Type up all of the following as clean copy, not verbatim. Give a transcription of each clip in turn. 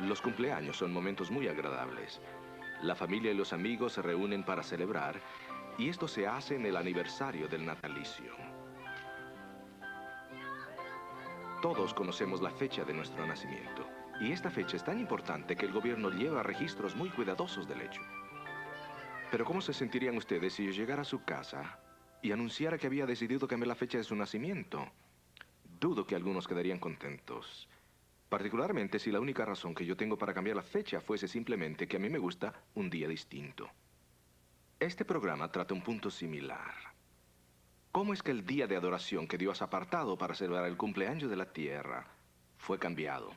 Los cumpleaños son momentos muy agradables. La familia y los amigos se reúnen para celebrar, y esto se hace en el aniversario del natalicio. Todos conocemos la fecha de nuestro nacimiento, y esta fecha es tan importante que el gobierno lleva registros muy cuidadosos del hecho. Pero ¿cómo se sentirían ustedes si yo llegara a su casa y anunciara que había decidido cambiar la fecha de su nacimiento? Dudo que algunos quedarían contentos. Particularmente si la única razón que yo tengo para cambiar la fecha fuese simplemente que a mí me gusta un día distinto. Este programa trata un punto similar. ¿Cómo es que el día de adoración que Dios ha apartado para celebrar el cumpleaños de la tierra fue cambiado?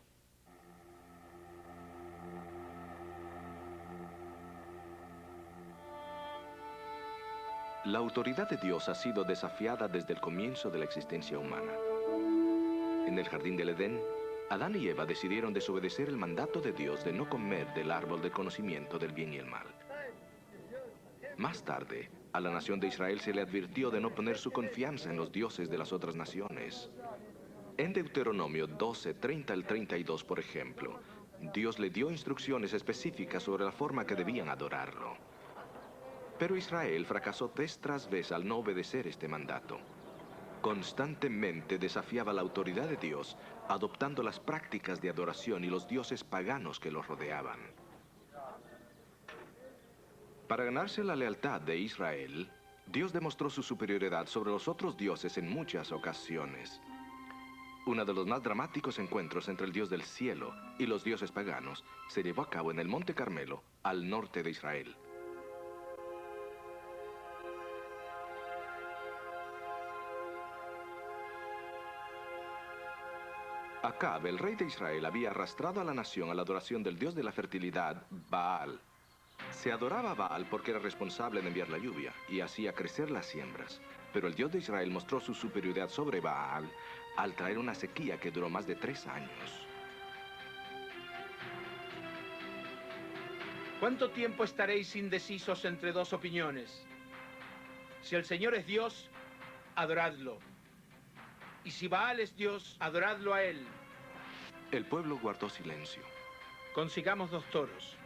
La autoridad de Dios ha sido desafiada desde el comienzo de la existencia humana. En el jardín del Edén, Adán y Eva decidieron desobedecer el mandato de Dios de no comer del árbol del conocimiento del bien y el mal. Más tarde, a la nación de Israel se le advirtió de no poner su confianza en los dioses de las otras naciones. En Deuteronomio 12, 30 al 32, por ejemplo, Dios le dio instrucciones específicas sobre la forma que debían adorarlo. Pero Israel fracasó vez tras vez al no obedecer este mandato. Constantemente desafiaba la autoridad de Dios, adoptando las prácticas de adoración y los dioses paganos que los rodeaban. Para ganarse la lealtad de Israel, Dios demostró su superioridad sobre los otros dioses en muchas ocasiones. Uno de los más dramáticos encuentros entre el Dios del cielo y los dioses paganos se llevó a cabo en el Monte Carmelo, al norte de Israel. Acab, el rey de Israel, había arrastrado a la nación a la adoración del dios de la fertilidad, Baal. Se adoraba a Baal porque era responsable de enviar la lluvia y hacía crecer las siembras. Pero el Dios de Israel mostró su superioridad sobre Baal al traer una sequía que duró más de 3 años. ¿Cuánto tiempo estaréis indecisos entre dos opiniones? Si el Señor es Dios, adoradlo. Y si Baal es Dios, adoradlo a él. El pueblo guardó silencio. Consigamos 2 toros.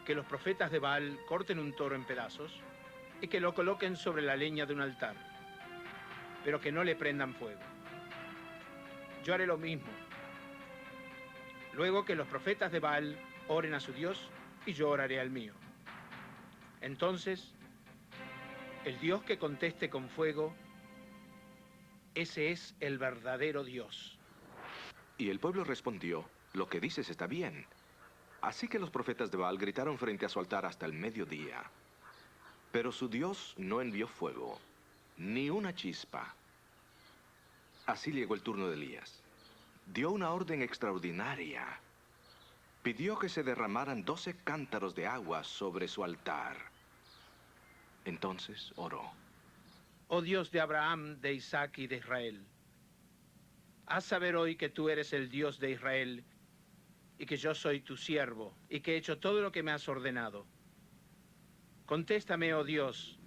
Que los profetas de Baal corten un toro en pedazos y que lo coloquen sobre la leña de un altar, pero que no le prendan fuego. Yo haré lo mismo. Luego que los profetas de Baal oren a su Dios y yo oraré al mío. Entonces, el Dios que conteste con fuego, ese es el verdadero Dios. Y el pueblo respondió, lo que dices está bien. Así que los profetas de Baal gritaron frente a su altar hasta el mediodía. Pero su Dios no envió fuego, ni una chispa. Así llegó el turno de Elías. Dio una orden extraordinaria. Pidió que se derramaran 12 cántaros de agua sobre su altar. Entonces oró. Oh Dios de Abraham, de Isaac y de Israel, haz saber hoy que tú eres el Dios de Israel y que yo soy tu siervo y que he hecho todo lo que me has ordenado. Contéstame, oh Dios,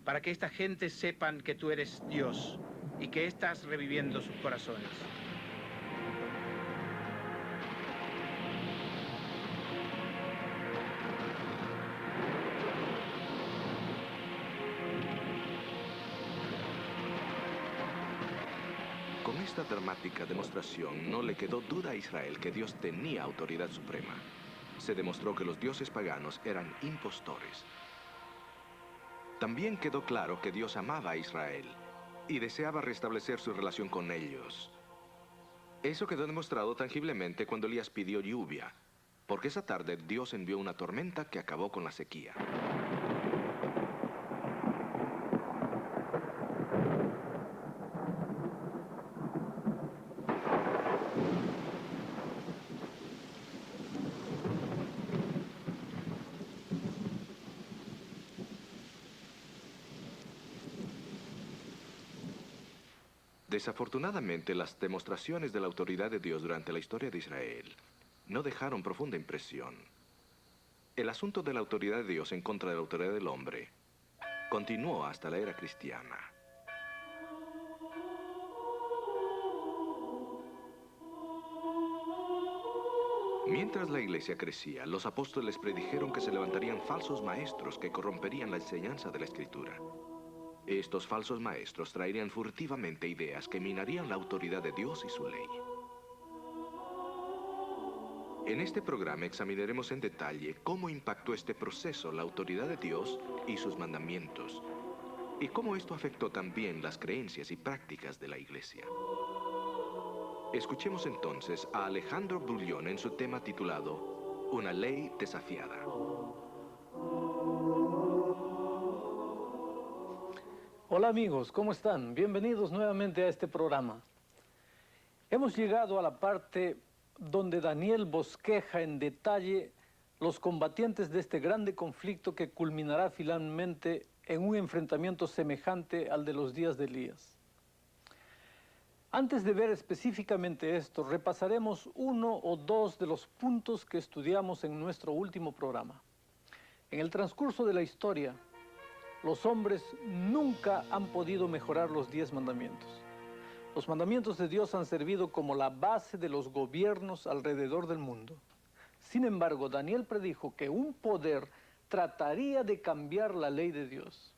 para que esta gente sepan que tú eres Dios y que estás reviviendo sus corazones. Con esta dramática demostración no le quedó duda a Israel que Dios tenía autoridad suprema. Se demostró que los dioses paganos eran impostores. También quedó claro que Dios amaba a Israel y deseaba restablecer su relación con ellos. Eso quedó demostrado tangiblemente cuando Elías pidió lluvia, porque esa tarde Dios envió una tormenta que acabó con la sequía. Desafortunadamente, las demostraciones de la autoridad de Dios durante la historia de Israel no dejaron profunda impresión. El asunto de la autoridad de Dios en contra de la autoridad del hombre continuó hasta la era cristiana. Mientras la iglesia crecía, los apóstoles predijeron que se levantarían falsos maestros que corromperían la enseñanza de la Escritura. Estos falsos maestros traerían furtivamente ideas que minarían la autoridad de Dios y su ley. En este programa examinaremos en detalle cómo impactó este proceso la autoridad de Dios y sus mandamientos, y cómo esto afectó también las creencias y prácticas de la iglesia. Escuchemos entonces a Alejandro Bullion en su tema titulado Una ley desafiada. Hola amigos, ¿cómo están? Bienvenidos nuevamente a este programa. Hemos llegado a la parte donde Daniel bosqueja en detalle los combatientes de este grande conflicto que culminará finalmente en un enfrentamiento semejante al de los días de Elías. Antes de ver específicamente esto, repasaremos uno o dos de los puntos que estudiamos en nuestro último programa. En el transcurso de la historia, los hombres nunca han podido mejorar los 10 mandamientos. Los mandamientos de Dios han servido como la base de los gobiernos alrededor del mundo. Sin embargo, Daniel predijo que un poder trataría de cambiar la ley de Dios.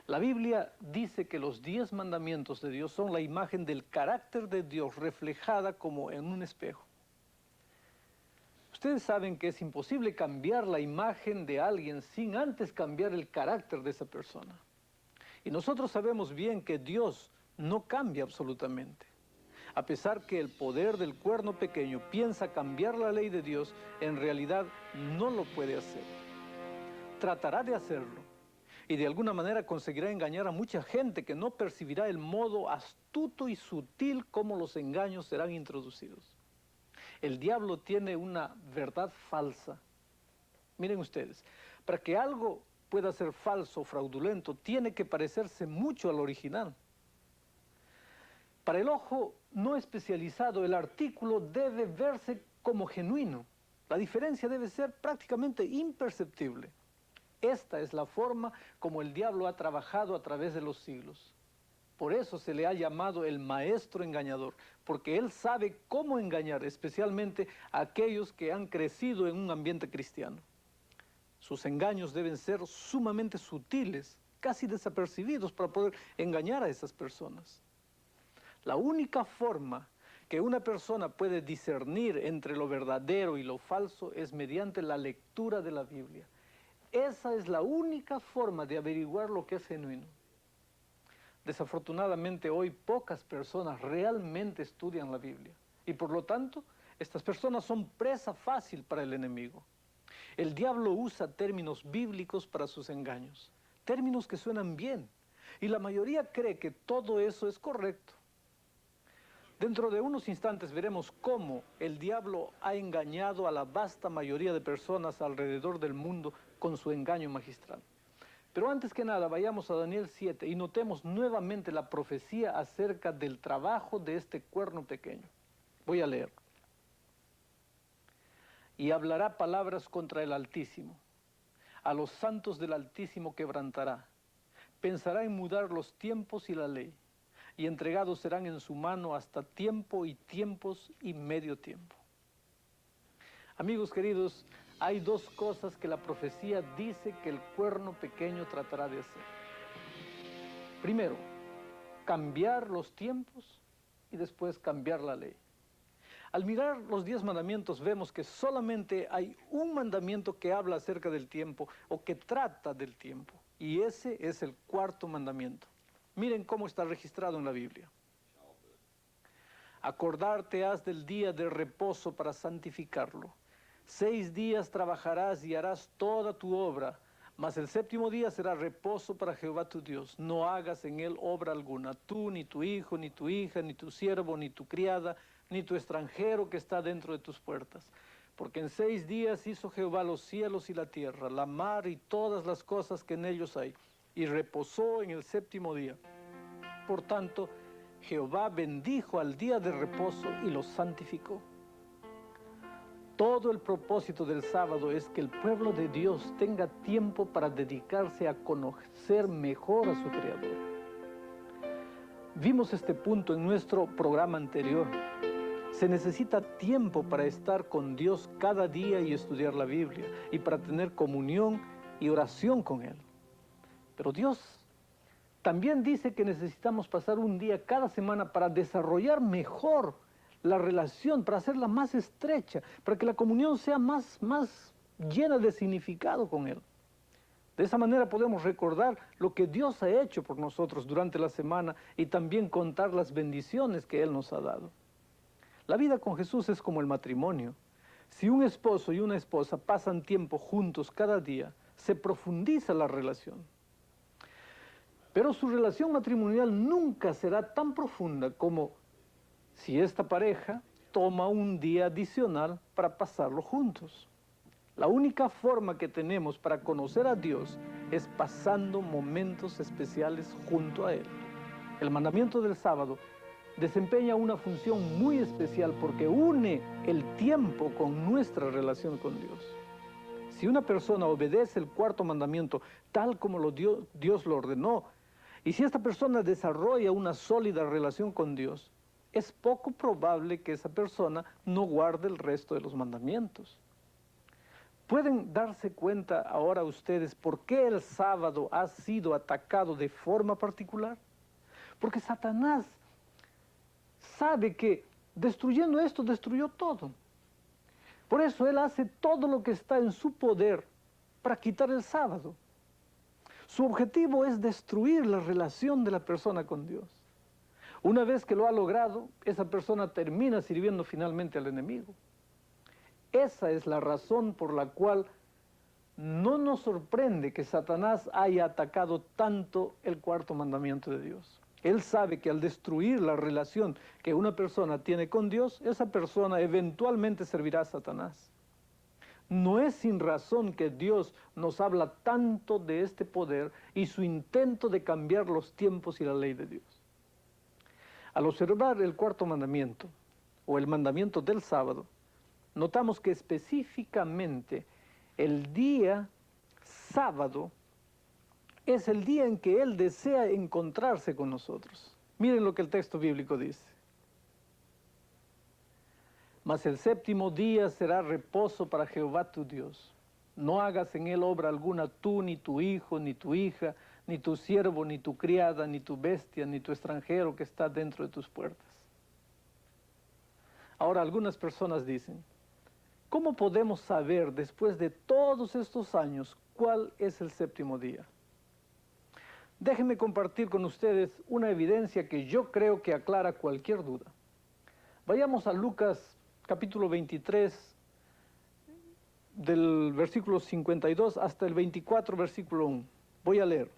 La Biblia dice que los 10 mandamientos de Dios son la imagen del carácter de Dios reflejada como en un espejo. Ustedes saben que es imposible cambiar la imagen de alguien sin antes cambiar el carácter de esa persona. Y nosotros sabemos bien que Dios no cambia absolutamente. A pesar que el poder del cuerno pequeño piensa cambiar la ley de Dios, en realidad no lo puede hacer. Tratará de hacerlo y de alguna manera conseguirá engañar a mucha gente que no percibirá el modo astuto y sutil como los engaños serán introducidos. El diablo tiene una verdad falsa. Miren ustedes, para que algo pueda ser falso o fraudulento, tiene que parecerse mucho al original. Para el ojo no especializado, el artículo debe verse como genuino. La diferencia debe ser prácticamente imperceptible. Esta es la forma como el diablo ha trabajado a través de los siglos. Por eso se le ha llamado el maestro engañador, porque él sabe cómo engañar, especialmente a aquellos que han crecido en un ambiente cristiano. Sus engaños deben ser sumamente sutiles, casi desapercibidos, para poder engañar a esas personas. La única forma que una persona puede discernir entre lo verdadero y lo falso es mediante la lectura de la Biblia. Esa es la única forma de averiguar lo que es genuino. Desafortunadamente hoy pocas personas realmente estudian la Biblia y por lo tanto estas personas son presa fácil para el enemigo. El diablo usa términos bíblicos para sus engaños, términos que suenan bien y la mayoría cree que todo eso es correcto. Dentro de unos instantes veremos cómo el diablo ha engañado a la vasta mayoría de personas alrededor del mundo con su engaño magistral. Pero antes que nada, vayamos a Daniel 7 y notemos nuevamente la profecía acerca del trabajo de este cuerno pequeño. Voy a leer. Y hablará palabras contra el Altísimo. A los santos del Altísimo quebrantará. Pensará en mudar los tiempos y la ley. Y entregados serán en su mano hasta tiempo y tiempos y medio tiempo. Amigos queridos, hay dos cosas que la profecía dice que el cuerno pequeño tratará de hacer. Primero, cambiar los tiempos y después cambiar la ley. Al mirar los 10 mandamientos vemos que solamente hay un mandamiento que habla acerca del tiempo o que trata del tiempo. Y ese es el cuarto mandamiento. Miren cómo está registrado en la Biblia. Acordarte has del día de reposo para santificarlo. 6 días trabajarás y harás toda tu obra, mas el 7º día será reposo para Jehová tu Dios. No hagas en él obra alguna, tú, ni tu hijo, ni tu hija, ni tu siervo, ni tu criada, ni tu extranjero que está dentro de tus puertas. Porque en 6 días hizo Jehová los cielos y la tierra, la mar y todas las cosas que en ellos hay, y reposó en el 7º día. Por tanto, Jehová bendijo al día de reposo y lo santificó. Todo el propósito del sábado es que el pueblo de Dios tenga tiempo para dedicarse a conocer mejor a su Creador. Vimos este punto en nuestro programa anterior. Se necesita tiempo para estar con Dios cada día y estudiar la Biblia, y para tener comunión y oración con Él. Pero Dios también dice que necesitamos pasar un día cada semana para desarrollar mejor la relación, para hacerla más estrecha, para que la comunión sea más llena de significado con Él. De esa manera podemos recordar lo que Dios ha hecho por nosotros durante la semana y también contar las bendiciones que Él nos ha dado. La vida con Jesús es como el matrimonio. Si un esposo y una esposa pasan tiempo juntos cada día, se profundiza la relación. Pero su relación matrimonial nunca será tan profunda como si esta pareja toma un día adicional para pasarlo juntos. La única forma que tenemos para conocer a Dios es pasando momentos especiales junto a Él. El mandamiento del sábado desempeña una función muy especial porque une el tiempo con nuestra relación con Dios. Si una persona obedece el cuarto mandamiento tal como Dios lo ordenó, y si esta persona desarrolla una sólida relación con Dios, es poco probable que esa persona no guarde el resto de los mandamientos. ¿Pueden darse cuenta ahora ustedes por qué el sábado ha sido atacado de forma particular? Porque Satanás sabe que destruyendo esto, destruyó todo. Por eso él hace todo lo que está en su poder para quitar el sábado. Su objetivo es destruir la relación de la persona con Dios. Una vez que lo ha logrado, esa persona termina sirviendo finalmente al enemigo. Esa es la razón por la cual no nos sorprende que Satanás haya atacado tanto el cuarto mandamiento de Dios. Él sabe que al destruir la relación que una persona tiene con Dios, esa persona eventualmente servirá a Satanás. No es sin razón que Dios nos habla tanto de este poder y su intento de cambiar los tiempos y la ley de Dios. Al observar el cuarto mandamiento, o el mandamiento del sábado, notamos que específicamente el día sábado es el día en que Él desea encontrarse con nosotros. Miren lo que el texto bíblico dice. Mas el séptimo día será reposo para Jehová tu Dios. No hagas en él obra alguna tú, ni tu hijo, ni tu hija, ni tu siervo, ni tu criada, ni tu bestia, ni tu extranjero que está dentro de tus puertas. Ahora algunas personas dicen, ¿cómo podemos saber después de todos estos años cuál es el séptimo día? Déjenme compartir con ustedes una evidencia que yo creo que aclara cualquier duda. Vayamos a Lucas capítulo 23, del versículo 52 hasta el 24, versículo 1. Voy a leer.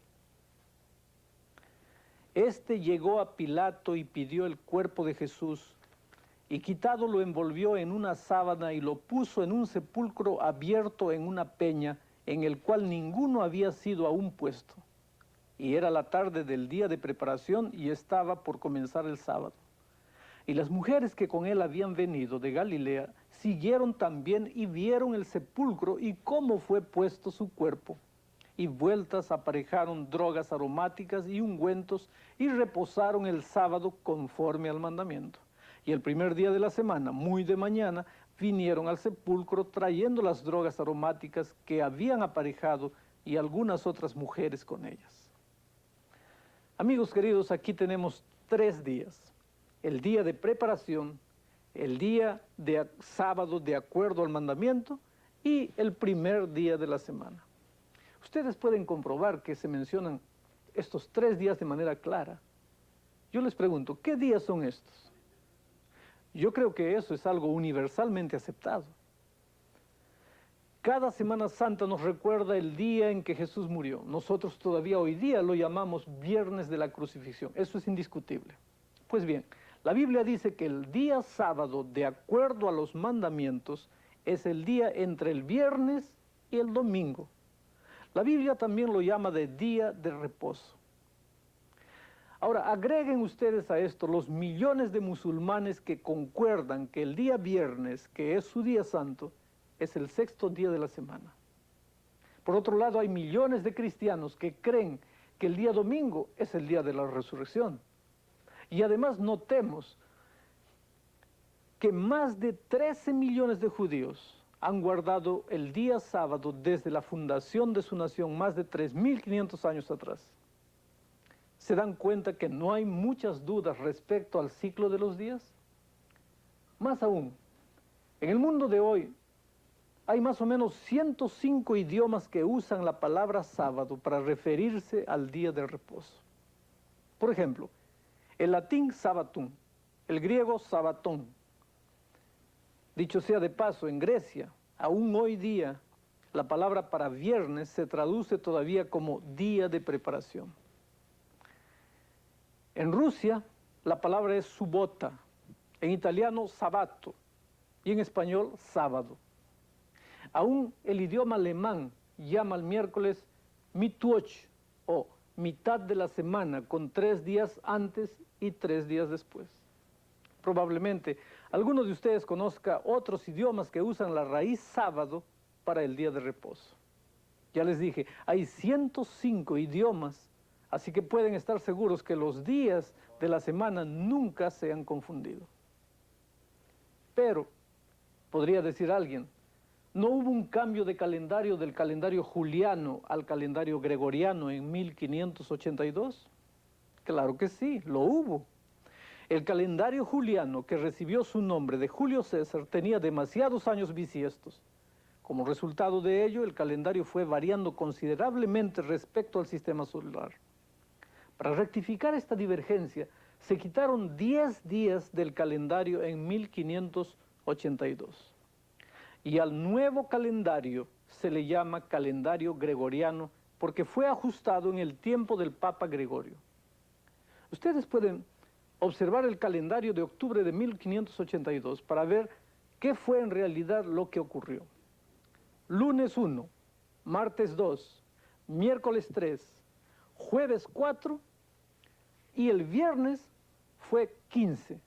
Este llegó a Pilato y pidió el cuerpo de Jesús, y quitado lo envolvió en una sábana y lo puso en un sepulcro abierto en una peña, en el cual ninguno había sido aún puesto. Y era la tarde del día de preparación y estaba por comenzar el sábado. Y las mujeres que con él habían venido de Galilea siguieron también y vieron el sepulcro y cómo fue puesto su cuerpo. Y vueltas aparejaron drogas aromáticas y ungüentos y reposaron el sábado conforme al mandamiento. Y el primer día de la semana, muy de mañana, vinieron al sepulcro trayendo las drogas aromáticas que habían aparejado y algunas otras mujeres con ellas. Amigos queridos, aquí tenemos 3 días. El día de preparación, el día de sábado de acuerdo al mandamiento y el primer día de la semana. Ustedes pueden comprobar que se mencionan estos 3 días de manera clara. Yo les pregunto, ¿qué días son estos? Yo creo que eso es algo universalmente aceptado. Cada Semana Santa nos recuerda el día en que Jesús murió. Nosotros todavía hoy día lo llamamos Viernes de la Crucifixión. Eso es indiscutible. Pues bien, la Biblia dice que el día sábado, de acuerdo a los mandamientos, es el día entre el viernes y el domingo. La Biblia también lo llama de día de reposo. Ahora, agreguen ustedes a esto los millones de musulmanes que concuerdan que el día viernes, que es su día santo, es el 6º día de la semana. Por otro lado, hay millones de cristianos que creen que el día domingo es el día de la resurrección. Y además notemos que más de 13 millones de judíos han guardado el día sábado desde la fundación de su nación, más de 3.500 años atrás. ¿Se dan cuenta que no hay muchas dudas respecto al ciclo de los días? Más aún, en el mundo de hoy hay más o menos 105 idiomas que usan la palabra sábado para referirse al día de reposo. Por ejemplo, el latín sabbatum, el griego sabbatón. Dicho sea de paso, en Grecia, aún hoy día, la palabra para viernes se traduce todavía como día de preparación. En Rusia, la palabra es subota, en italiano sabato y en español sábado. Aún el idioma alemán llama al miércoles Mittwoch o mitad de la semana, con 3 días antes y 3 días después. Probablemente algunos de ustedes conozcan otros idiomas que usan la raíz sábado para el día de reposo. Ya les dije, hay 105 idiomas, así que pueden estar seguros que los días de la semana nunca se han confundido. Pero, podría decir alguien, ¿no hubo un cambio de calendario del calendario juliano al calendario gregoriano en 1582? Claro que sí, lo hubo. El calendario juliano, que recibió su nombre de Julio César, tenía demasiados años bisiestos. Como resultado de ello, el calendario fue variando considerablemente respecto al sistema solar. Para rectificar esta divergencia, se quitaron 10 días del calendario en 1582. Y al nuevo calendario se le llama calendario gregoriano porque fue ajustado en el tiempo del Papa Gregorio. Ustedes pueden observar el calendario de octubre de 1582 para ver qué fue en realidad lo que ocurrió. Lunes 1, martes 2, miércoles 3, jueves 4 y el viernes fue 15.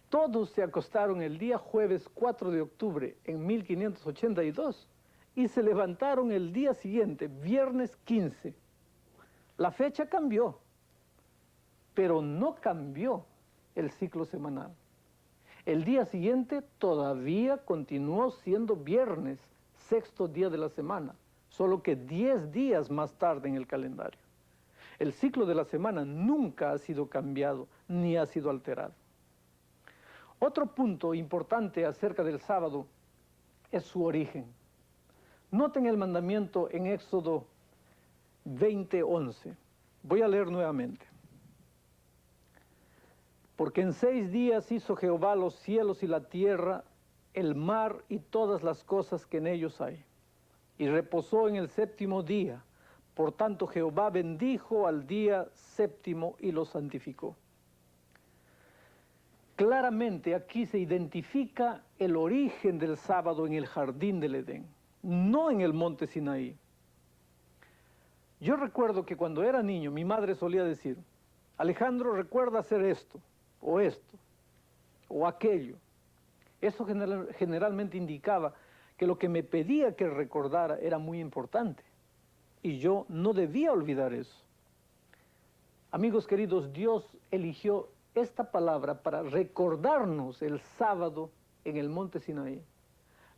Todos se acostaron el día jueves 4 de octubre en 1582 y se levantaron el día siguiente, viernes 15. La fecha cambió, pero no cambió el ciclo semanal. El día siguiente todavía continuó siendo viernes, 6º día de la semana, solo que 10 días más tarde en el calendario. El ciclo de la semana nunca ha sido cambiado ni ha sido alterado. Otro punto importante acerca del sábado es su origen. Noten el mandamiento en Éxodo 20:11. Voy a leer nuevamente. Porque en 6 días hizo Jehová los cielos y la tierra, el mar y todas las cosas que en ellos hay. Y reposó en el 7º día. Por tanto, Jehová bendijo al día 7º y lo santificó. Claramente aquí se identifica el origen del sábado en el jardín del Edén, no en el monte Sinaí. Yo recuerdo que cuando era niño mi madre solía decir, Alejandro, recuerda hacer esto, o aquello. Eso generalmente indicaba que lo que me pedía que recordara era muy importante, y yo no debía olvidar eso. Amigos queridos, Dios eligió esta palabra para recordarnos el sábado en el monte Sinaí.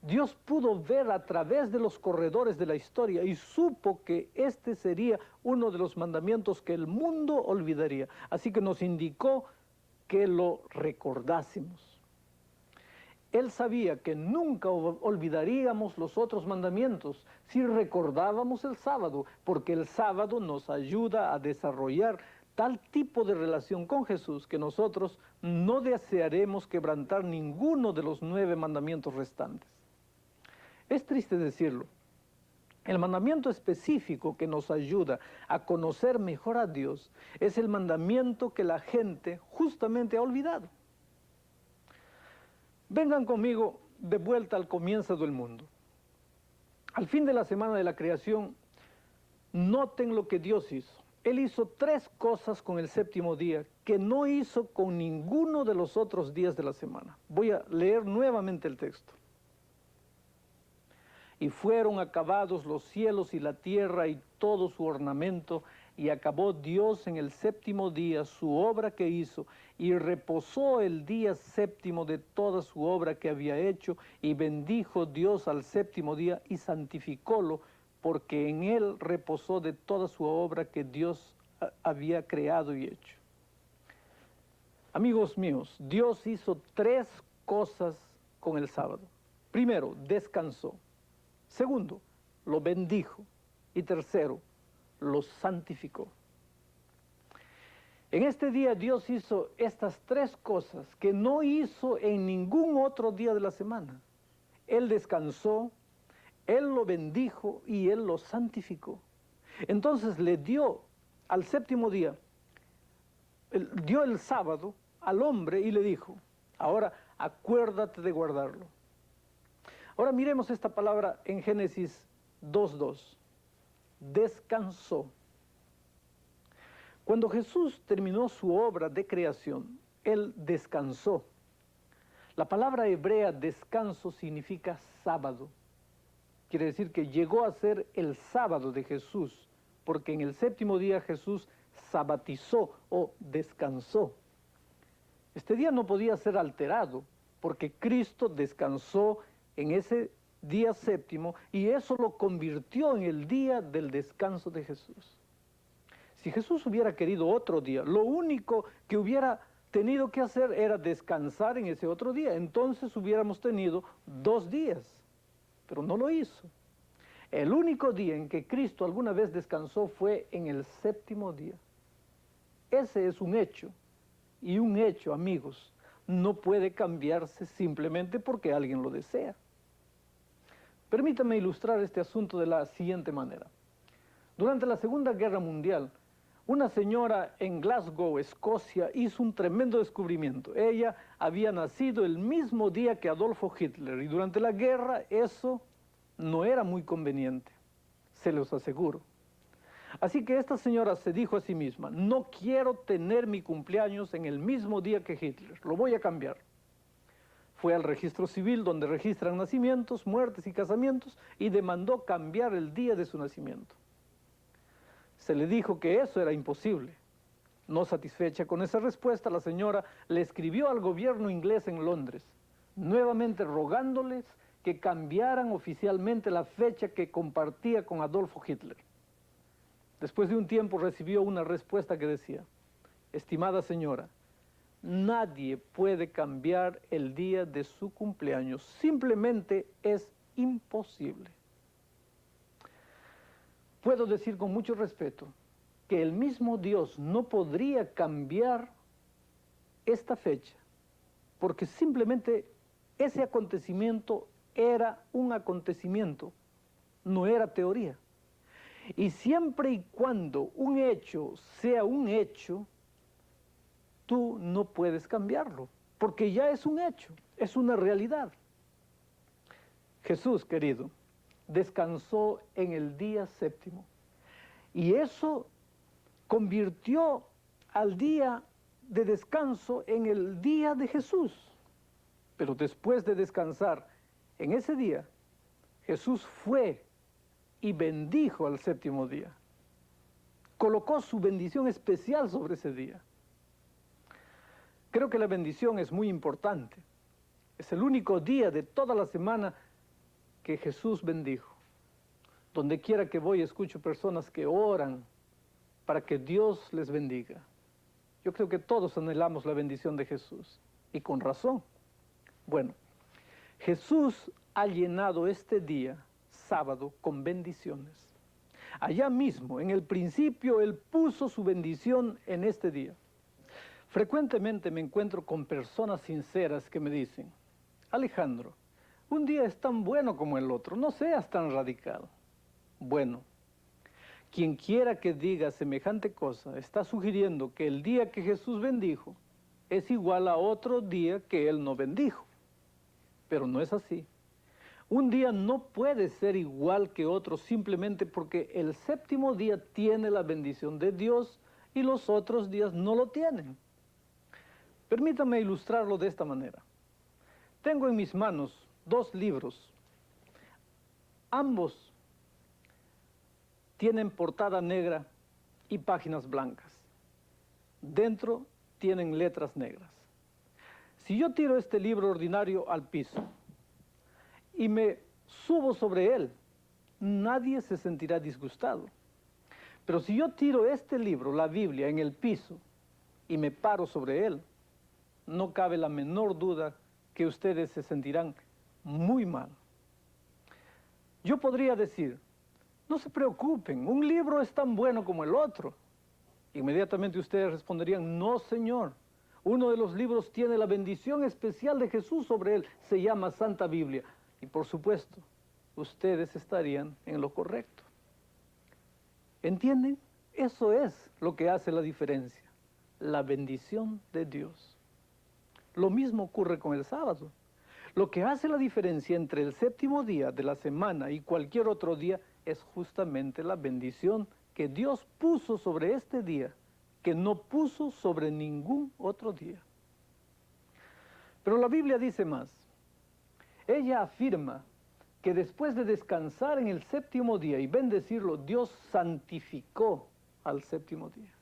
Dios pudo ver a través de los corredores de la historia y supo que este sería uno de los mandamientos que el mundo olvidaría. Así que nos indicó que lo recordásemos. Él sabía que nunca olvidaríamos los otros mandamientos si recordábamos el sábado, porque el sábado nos ayuda a desarrollar tal tipo de relación con Jesús que nosotros no desearemos quebrantar ninguno de los 9 mandamientos restantes. Es triste decirlo. El mandamiento específico que nos ayuda a conocer mejor a Dios es el mandamiento que la gente justamente ha olvidado. Vengan conmigo de vuelta al comienzo del mundo. Al fin de la semana de la creación, noten lo que Dios hizo. Él hizo 3 cosas con el 7º día que no hizo con ninguno de los otros días de la semana. Voy a leer nuevamente el texto. Y fueron acabados los cielos y la tierra y todo su ornamento, Y acabó Dios en el séptimo día su obra que hizo, y reposó el día séptimo de toda su obra que había hecho, y bendijo Dios al séptimo día y santificólo, porque en él reposó de toda su obra que Dios había creado y hecho. Amigos míos, Dios hizo tres cosas con el sábado. Primero, descansó. Segundo, lo bendijo. Y tercero, lo santificó. En este día Dios hizo estas tres cosas que no hizo en ningún otro día de la semana. Él descansó, Él lo bendijo y Él lo santificó. Entonces le dio al séptimo día, dio el sábado al hombre y le dijo, ahora acuérdate de guardarlo. Ahora miremos esta palabra en Génesis 2:2. Descansó. Cuando Jesús terminó su obra de creación, Él descansó. La palabra hebrea descanso significa sábado. Quiere decir que llegó a ser el sábado de Jesús, porque en el séptimo día Jesús sabatizó o descansó. Este día no podía ser alterado, porque Cristo descansó en ese día séptimo, y eso lo convirtió en el día del descanso de Jesús. Si Jesús hubiera querido otro día, lo único que hubiera tenido que hacer era descansar en ese otro día. Entonces hubiéramos tenido 2 días, pero no lo hizo. El único día en que Cristo alguna vez descansó fue en el séptimo día. Ese es un hecho, y un hecho, amigos, no puede cambiarse simplemente porque alguien lo desea. Permítame ilustrar este asunto de la siguiente manera. Durante la Segunda Guerra Mundial, una señora en Glasgow, Escocia, hizo un tremendo descubrimiento. Ella había nacido el mismo día que Adolfo Hitler, y durante la guerra eso no era muy conveniente, se los aseguro. Así que esta señora se dijo a sí misma, no quiero tener mi cumpleaños en el mismo día que Hitler, lo voy a cambiar. Fue al registro civil donde registran nacimientos, muertes y casamientos y demandó cambiar el día de su nacimiento. Se le dijo que eso era imposible. No satisfecha con esa respuesta, la señora le escribió al gobierno inglés en Londres, nuevamente rogándoles que cambiaran oficialmente la fecha que compartía con Adolfo Hitler. Después de un tiempo recibió una respuesta que decía, estimada señora, nadie puede cambiar el día de su cumpleaños, simplemente es imposible. Puedo decir con mucho respeto que el mismo Dios no podría cambiar esta fecha, porque simplemente ese acontecimiento era un acontecimiento, no era teoría. Y siempre y cuando un hecho sea un hecho, tú no puedes cambiarlo, porque ya es un hecho, es una realidad. Jesús, querido, descansó en el día séptimo, y eso convirtió al día de descanso en el día de Jesús. Pero después de descansar en ese día, Jesús fue y bendijo al séptimo día. Colocó su bendición especial sobre ese día. Creo que la bendición es muy importante. Es el único día de toda la semana que Jesús bendijo. Donde quiera que voy escucho personas que oran para que Dios les bendiga. Yo creo que todos anhelamos la bendición de Jesús, y con razón. Bueno, Jesús ha llenado este día, sábado, con bendiciones. Allá mismo, en el principio, Él puso su bendición en este día. Frecuentemente me encuentro con personas sinceras que me dicen, Alejandro, un día es tan bueno como el otro, no seas tan radical. Bueno, quien quiera que diga semejante cosa está sugiriendo que el día que Jesús bendijo es igual a otro día que Él no bendijo. Pero no es así. Un día no puede ser igual que otro simplemente porque el séptimo día tiene la bendición de Dios y los otros días no lo tienen. Permítame ilustrarlo de esta manera. Tengo en mis manos 2 libros. Ambos tienen portada negra y páginas blancas. Dentro tienen letras negras. Si yo tiro este libro ordinario al piso y me subo sobre él, nadie se sentirá disgustado. Pero si yo tiro este libro, la Biblia, en el piso y me paro sobre él, no cabe la menor duda que ustedes se sentirán muy mal. Yo podría decir, no se preocupen, un libro es tan bueno como el otro. Inmediatamente ustedes responderían, no, señor. Uno de los libros tiene la bendición especial de Jesús sobre él, se llama Santa Biblia. Y por supuesto, ustedes estarían en lo correcto. ¿Entienden? Eso es lo que hace la diferencia, la bendición de Dios. Lo mismo ocurre con el sábado. Lo que hace la diferencia entre el séptimo día de la semana y cualquier otro día es justamente la bendición que Dios puso sobre este día, que no puso sobre ningún otro día. Pero la Biblia dice más. Ella afirma que después de descansar en el séptimo día y bendecirlo, Dios santificó al séptimo día.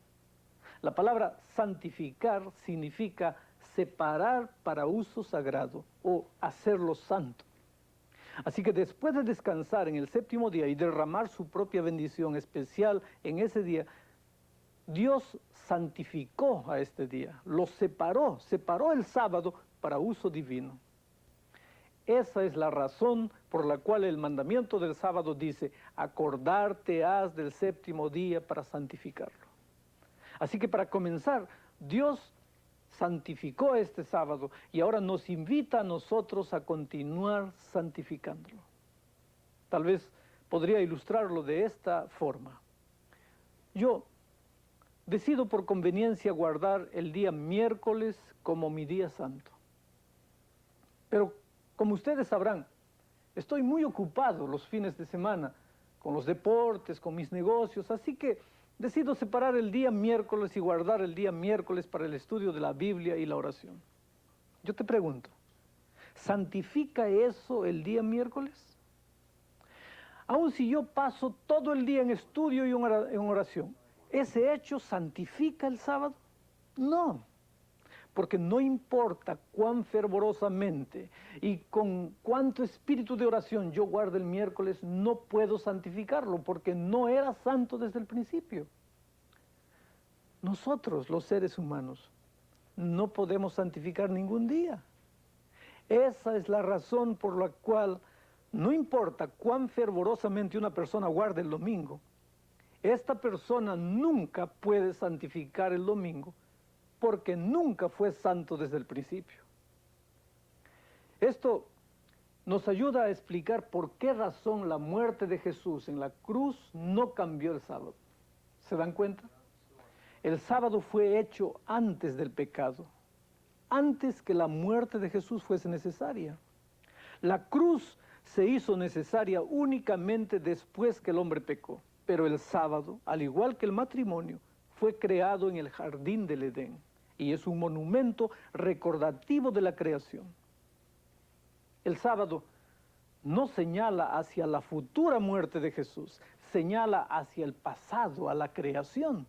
La palabra santificar significa separar para uso sagrado o hacerlo santo. Así que después de descansar en el séptimo día y derramar su propia bendición especial en ese día, Dios santificó a este día, lo separó el sábado para uso divino. Esa es la razón por la cual el mandamiento del sábado dice, acordarte has del séptimo día para santificarlo. Así que para comenzar, Dios santificó este sábado y ahora nos invita a nosotros a continuar santificándolo. Tal vez podría ilustrarlo de esta forma. Yo decido por conveniencia guardar el día miércoles como mi día santo. Pero como ustedes sabrán, estoy muy ocupado los fines de semana con los deportes, con mis negocios, así que decido separar el día miércoles y guardar el día miércoles para el estudio de la Biblia y la oración. Yo te pregunto, ¿santifica eso el día miércoles? Aun si yo paso todo el día en estudio y en oración, ¿ese hecho santifica el sábado? No, porque no importa cuán fervorosamente y con cuánto espíritu de oración yo guarde el miércoles, no puedo santificarlo, porque no era santo desde el principio. Nosotros, los seres humanos, no podemos santificar ningún día. Esa es la razón por la cual no importa cuán fervorosamente una persona guarde el domingo, esta persona nunca puede santificar el domingo, porque nunca fue santo desde el principio. Esto nos ayuda a explicar por qué razón la muerte de Jesús en la cruz no cambió el sábado. ¿Se dan cuenta? El sábado fue hecho antes del pecado, antes que la muerte de Jesús fuese necesaria. La cruz se hizo necesaria únicamente después que el hombre pecó, pero el sábado, al igual que el matrimonio, fue creado en el jardín del Edén y es un monumento recordativo de la creación. El sábado no señala hacia la futura muerte de Jesús, señala hacia el pasado, a la creación.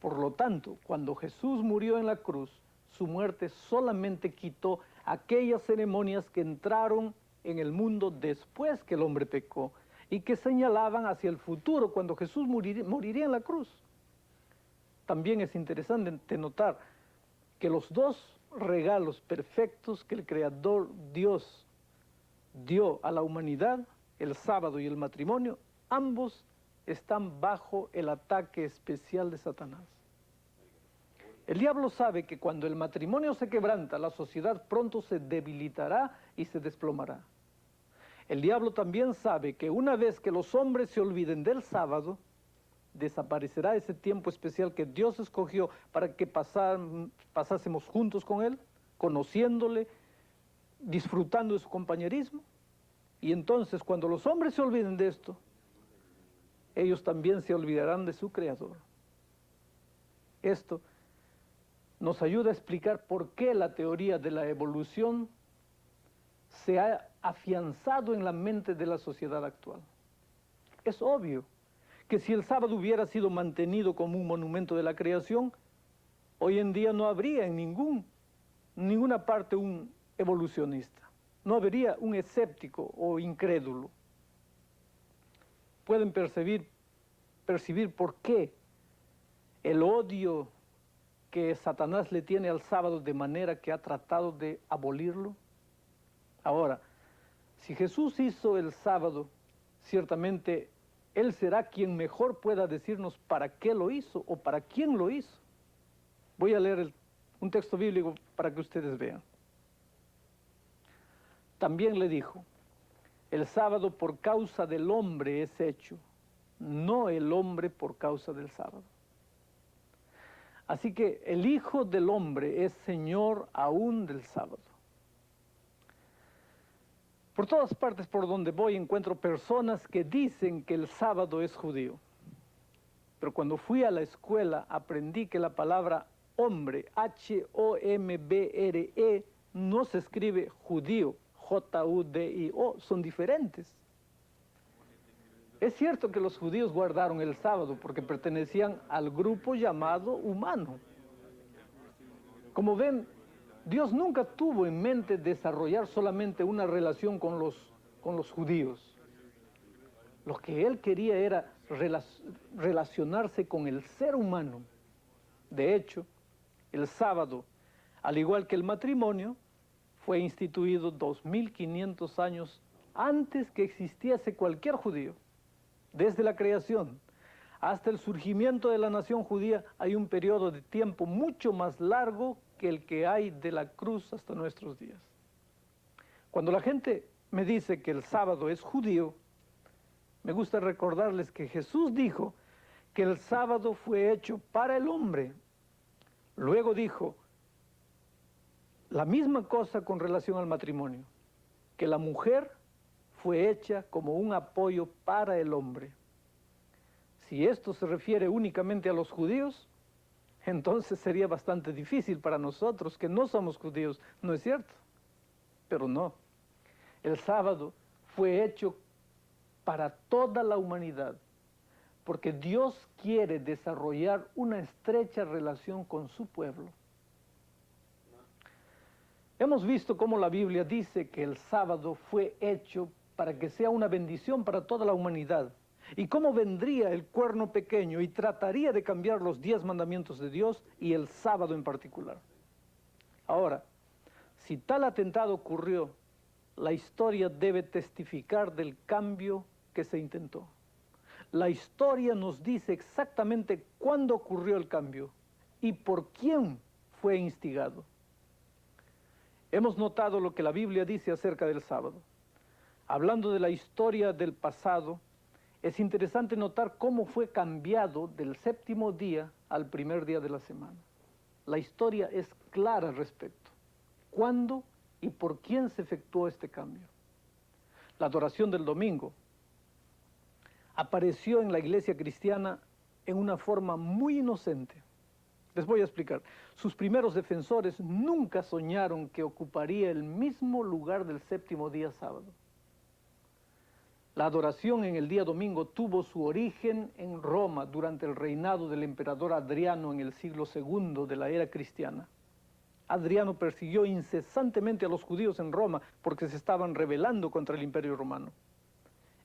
Por lo tanto, cuando Jesús murió en la cruz, su muerte solamente quitó aquellas ceremonias que entraron en el mundo después que el hombre pecó y que señalaban hacia el futuro, cuando Jesús moriría en la cruz. También es interesante notar que los dos regalos perfectos que el Creador Dios dio a la humanidad, el sábado y el matrimonio, ambos están bajo el ataque especial de Satanás. El diablo sabe que cuando el matrimonio se quebranta, la sociedad pronto se debilitará y se desplomará. El diablo también sabe que una vez que los hombres se olviden del sábado, desaparecerá ese tiempo especial que Dios escogió para que pasásemos juntos con Él, conociéndole, disfrutando de su compañerismo. Y entonces, cuando los hombres se olviden de esto, ellos también se olvidarán de su Creador. Esto nos ayuda a explicar por qué la teoría de la evolución se ha afianzado en la mente de la sociedad actual. Es obvio que si el sábado hubiera sido mantenido como un monumento de la creación, hoy en día no habría en ninguna parte un evolucionista. No habría un escéptico o incrédulo. Pueden percibir por qué el odio que Satanás le tiene al sábado de manera que ha tratado de abolirlo. Ahora, si Jesús hizo el sábado, ciertamente Él será quien mejor pueda decirnos para qué lo hizo o para quién lo hizo. Voy a leer un texto bíblico para que ustedes vean. También le dijo, el sábado por causa del hombre es hecho, no el hombre por causa del sábado. Así que el Hijo del Hombre es Señor aún del sábado. Por todas partes por donde voy encuentro personas que dicen que el sábado es judío. Pero cuando fui a la escuela aprendí que la palabra hombre, H-O-M-B-R-E, no se escribe judío, J-U-D-I-O, son diferentes. Es cierto que los judíos guardaron el sábado porque pertenecían al grupo llamado humano. Como ven, Dios nunca tuvo en mente desarrollar solamente una relación con los judíos. Lo que Él quería era relacionarse con el ser humano. De hecho, el sábado, al igual que el matrimonio, fue instituido 2500 años antes que existiese cualquier judío. Desde la creación hasta el surgimiento de la nación judía hay un periodo de tiempo mucho más largo que el que hay de la cruz hasta nuestros días. Cuando la gente me dice que el sábado es judío, me gusta recordarles que Jesús dijo que el sábado fue hecho para el hombre. Luego dijo la misma cosa con relación al matrimonio, que la mujer fue hecha como un apoyo para el hombre. Si esto se refiere únicamente a los judíos, entonces sería bastante difícil para nosotros que no somos judíos, ¿no es cierto? Pero no, el sábado fue hecho para toda la humanidad, porque Dios quiere desarrollar una estrecha relación con su pueblo. Hemos visto cómo la Biblia dice que el sábado fue hecho para que sea una bendición para toda la humanidad. Y cómo vendría el cuerno pequeño y trataría de cambiar los 10 mandamientos de Dios y el sábado en particular. Ahora, si tal atentado ocurrió, la historia debe testificar del cambio que se intentó. La historia nos dice exactamente cuándo ocurrió el cambio y por quién fue instigado. Hemos notado lo que la Biblia dice acerca del sábado. Hablando de la historia del pasado, es interesante notar cómo fue cambiado del séptimo día al primer día de la semana. La historia es clara al respecto. ¿Cuándo y por quién se efectuó este cambio? La adoración del domingo apareció en la iglesia cristiana en una forma muy inocente. Les voy a explicar. Sus primeros defensores nunca soñaron que ocuparía el mismo lugar del séptimo día sábado. La adoración en el día domingo tuvo su origen en Roma durante el reinado del emperador Adriano en el siglo II de la era cristiana. Adriano persiguió incesantemente a los judíos en Roma porque se estaban rebelando contra el imperio romano.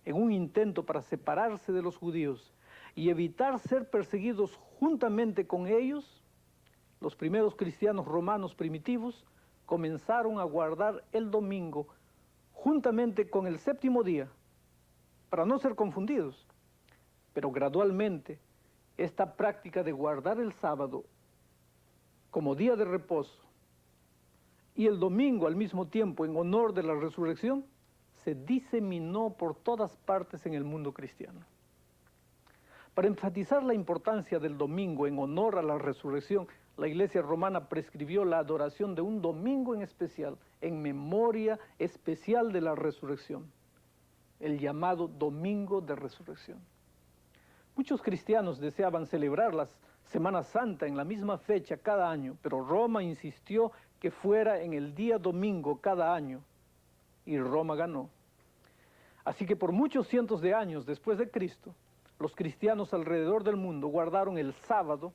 En un intento para separarse de los judíos y evitar ser perseguidos juntamente con ellos, los primeros cristianos romanos primitivos comenzaron a guardar el domingo juntamente con el séptimo día, para no ser confundidos. Pero gradualmente, esta práctica de guardar el sábado como día de reposo y el domingo al mismo tiempo en honor de la resurrección, se diseminó por todas partes en el mundo cristiano. Para enfatizar la importancia del domingo en honor a la resurrección, la Iglesia romana prescribió la adoración de un domingo en especial, en memoria especial de la resurrección, el llamado Domingo de Resurrección. Muchos cristianos deseaban celebrar la Semana Santa en la misma fecha cada año, pero Roma insistió que fuera en el día domingo cada año, y Roma ganó. Así que por muchos cientos de años después de Cristo, los cristianos alrededor del mundo guardaron el sábado,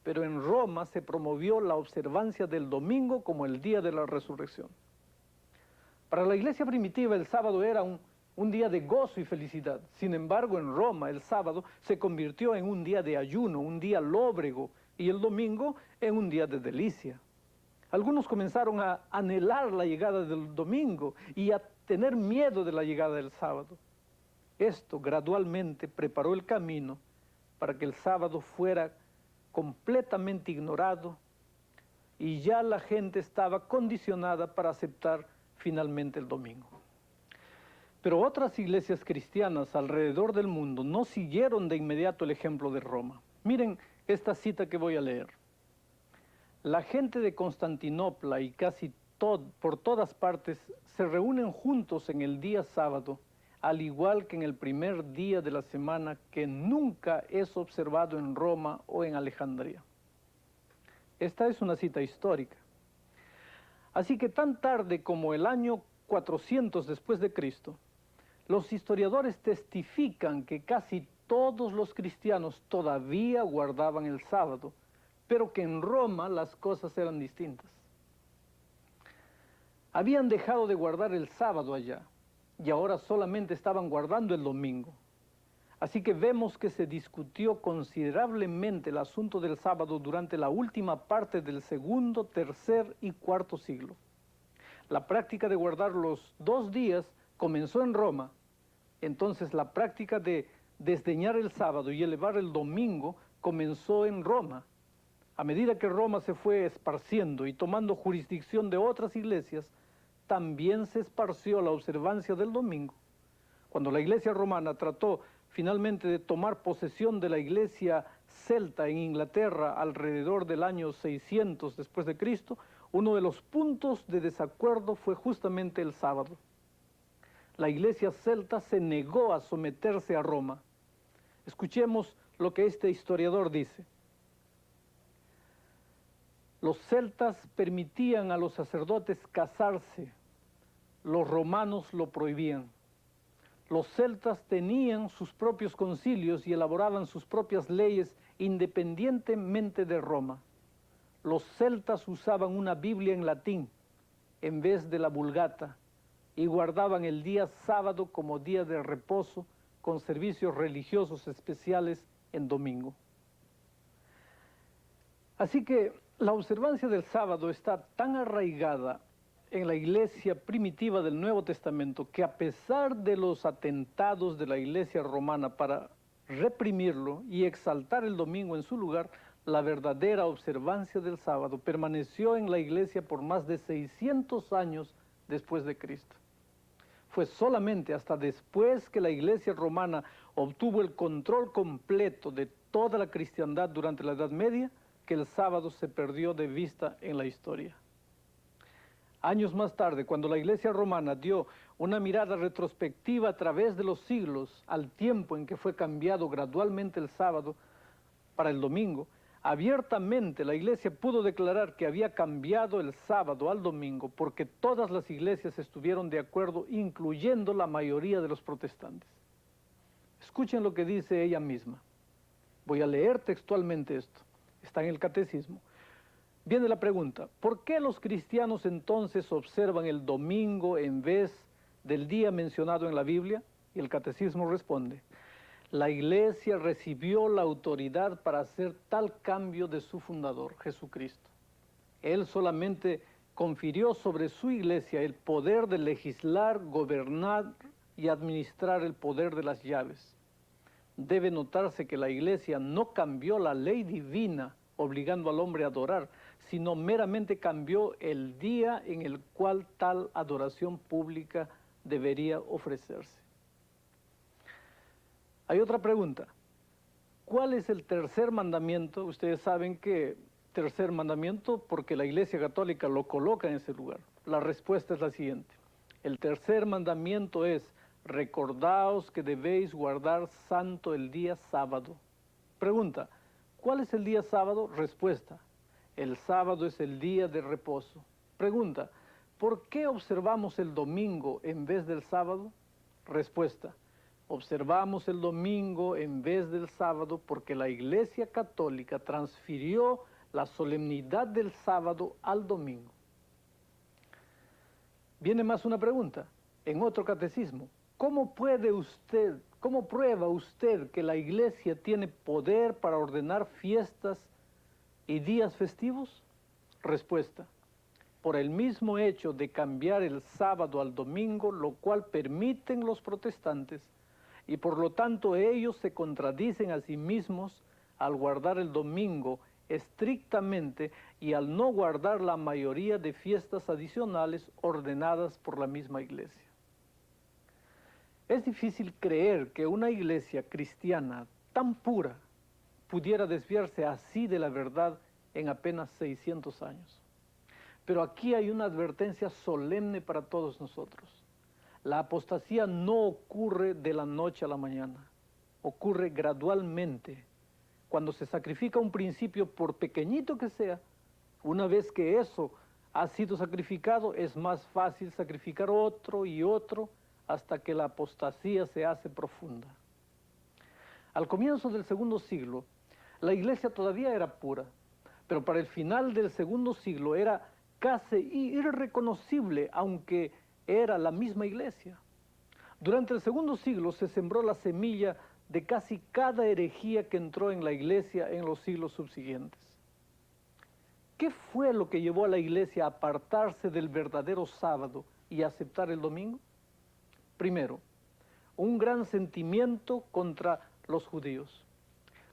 pero en Roma se promovió la observancia del domingo como el día de la resurrección. Para la iglesia primitiva el sábado era un día de gozo y felicidad. Sin embargo, en Roma el sábado se convirtió en un día de ayuno, un día lóbrego, y el domingo en un día de delicia. Algunos comenzaron a anhelar la llegada del domingo y a tener miedo de la llegada del sábado. Esto gradualmente preparó el camino para que el sábado fuera completamente ignorado y ya la gente estaba condicionada para aceptar finalmente el domingo. Pero otras iglesias cristianas alrededor del mundo no siguieron de inmediato el ejemplo de Roma. Miren esta cita que voy a leer. La gente de Constantinopla y casi por todas partes se reúnen juntos en el día sábado, al igual que en el primer día de la semana, que nunca es observado en Roma o en Alejandría. Esta es una cita histórica. Así que tan tarde como el año 400 después de Cristo, los historiadores testifican que casi todos los cristianos todavía guardaban el sábado, pero que en Roma las cosas eran distintas. Habían dejado de guardar el sábado allá, y ahora solamente estaban guardando el domingo. Así que vemos que se discutió considerablemente el asunto del sábado durante la última parte del segundo, tercer y cuarto siglo. La práctica de guardar los 2 días comenzó en Roma. Entonces la práctica de desdeñar el sábado y elevar el domingo comenzó en Roma. A medida que Roma se fue esparciendo y tomando jurisdicción de otras iglesias, también se esparció la observancia del domingo. Cuando la iglesia romana trató finalmente de tomar posesión de la iglesia celta en Inglaterra alrededor del año 600 después de Cristo, uno de los puntos de desacuerdo fue justamente el sábado. La iglesia celta se negó a someterse a Roma. Escuchemos lo que este historiador dice. Los celtas permitían a los sacerdotes casarse, los romanos lo prohibían. Los celtas tenían sus propios concilios y elaboraban sus propias leyes independientemente de Roma. Los celtas usaban una Biblia en latín en vez de la Vulgata y guardaban el día sábado como día de reposo con servicios religiosos especiales en domingo. Así que la observancia del sábado está tan arraigada en la iglesia primitiva del Nuevo Testamento que a pesar de los atentados de la iglesia romana para reprimirlo y exaltar el domingo en su lugar, la verdadera observancia del sábado permaneció en la iglesia por más de 600 años después de Cristo. Fue solamente hasta después que la iglesia romana obtuvo el control completo de toda la cristiandad durante la Edad Media que el sábado se perdió de vista en la historia. Años más tarde, cuando la iglesia romana dio una mirada retrospectiva a través de los siglos al tiempo en que fue cambiado gradualmente el sábado para el domingo, abiertamente la iglesia pudo declarar que había cambiado el sábado al domingo porque todas las iglesias estuvieron de acuerdo, incluyendo la mayoría de los protestantes. Escuchen lo que dice ella misma. Voy a leer textualmente esto. Está en el catecismo. Viene la pregunta, ¿por qué los cristianos entonces observan el domingo en vez del día mencionado en la Biblia? Y el catecismo responde, la iglesia recibió la autoridad para hacer tal cambio de su fundador, Jesucristo. Él solamente confirió sobre su iglesia el poder de legislar, gobernar y administrar el poder de las llaves. Debe notarse que la iglesia no cambió la ley divina obligando al hombre a adorar, sino meramente cambió el día en el cual tal adoración pública debería ofrecerse. Hay otra pregunta. ¿Cuál es el tercer mandamiento? Ustedes saben que tercer mandamiento porque la Iglesia Católica lo coloca en ese lugar. La respuesta es la siguiente. El tercer mandamiento es, recordaos que debéis guardar santo el día sábado. Pregunta, ¿cuál es el día sábado? Respuesta, el sábado es el día de reposo. Pregunta, ¿por qué observamos el domingo en vez del sábado? Respuesta, Observamos el domingo en vez del sábado porque la Iglesia Católica transfirió la solemnidad del sábado al domingo. Viene más una pregunta, en otro catecismo. ¿Cómo prueba usted que la Iglesia tiene poder para ordenar fiestas y días festivos? Respuesta, por el mismo hecho de cambiar el sábado al domingo, lo cual permiten los protestantes, y por lo tanto ellos se contradicen a sí mismos al guardar el domingo estrictamente y al no guardar la mayoría de fiestas adicionales ordenadas por la misma Iglesia. Es difícil creer que una iglesia cristiana tan pura pudiera desviarse así de la verdad en apenas 600 años. Pero aquí hay una advertencia solemne para todos nosotros. La apostasía no ocurre de la noche a la mañana, ocurre gradualmente. Cuando se sacrifica un principio, por pequeñito que sea, una vez que eso ha sido sacrificado, es más fácil sacrificar otro y otro hasta que la apostasía se hace profunda. Al comienzo del segundo siglo, la iglesia todavía era pura, pero para el final del segundo siglo era casi irreconocible, aunque era la misma iglesia. Durante el segundo siglo se sembró la semilla de casi cada herejía que entró en la iglesia en los siglos subsiguientes. ¿Qué fue lo que llevó a la iglesia a apartarse del verdadero sábado y a aceptar el domingo? Primero, un gran sentimiento contra los judíos.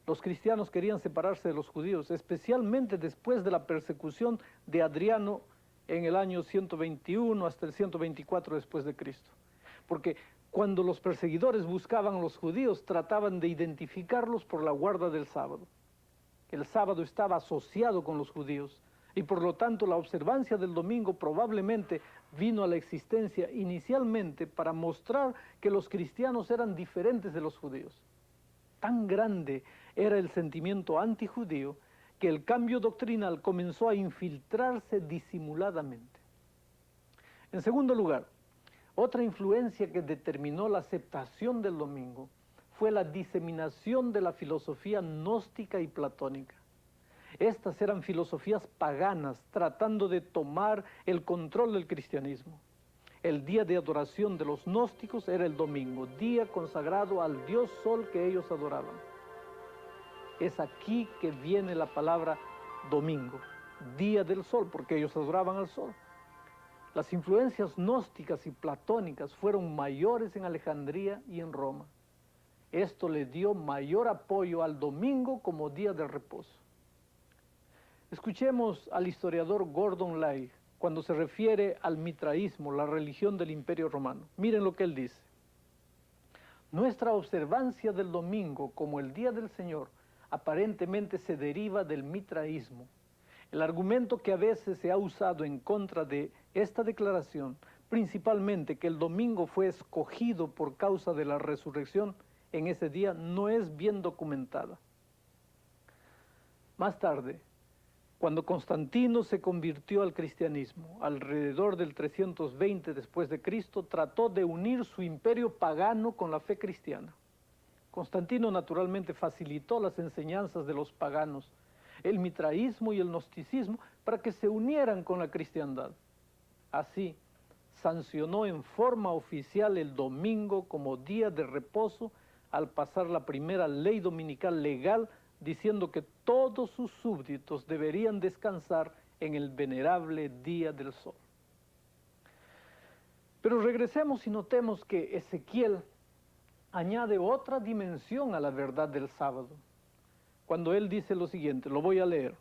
Los cristianos querían separarse de los judíos, especialmente después de la persecución de Adriano en el año 121 hasta el 124 después de Cristo. Porque cuando los perseguidores buscaban a los judíos, trataban de identificarlos por la guarda del sábado. El sábado estaba asociado con los judíos y por lo tanto la observancia del domingo probablemente vino a la existencia inicialmente para mostrar que los cristianos eran diferentes de los judíos. Tan grande era el sentimiento antijudío que el cambio doctrinal comenzó a infiltrarse disimuladamente. En segundo lugar, otra influencia que determinó la aceptación del domingo fue la diseminación de la filosofía gnóstica y platónica. Estas eran filosofías paganas tratando de tomar el control del cristianismo. El día de adoración de los gnósticos era el domingo, día consagrado al dios sol que ellos adoraban. Es aquí que viene la palabra domingo, día del sol, porque ellos adoraban al sol. Las influencias gnósticas y platónicas fueron mayores en Alejandría y en Roma. Esto le dio mayor apoyo al domingo como día de reposo. Escuchemos al historiador Gordon Lay cuando se refiere al mitraísmo, la religión del Imperio Romano. Miren lo que él dice. Nuestra observancia del domingo como el día del Señor aparentemente se deriva del mitraísmo. El argumento que a veces se ha usado en contra de esta declaración, principalmente que el domingo fue escogido por causa de la resurrección en ese día, no es bien documentada. Más tarde, cuando Constantino se convirtió al cristianismo, alrededor del 320 después de Cristo, trató de unir su imperio pagano con la fe cristiana. Constantino naturalmente facilitó las enseñanzas de los paganos, el mitraísmo y el gnosticismo, para que se unieran con la cristiandad. Así, sancionó en forma oficial el domingo como día de reposo al pasar la primera ley dominical legal, diciendo que todos sus súbditos deberían descansar en el venerable día del sol. Pero regresemos y notemos que Ezequiel añade otra dimensión a la verdad del sábado. Cuando él dice lo siguiente, lo voy a leer.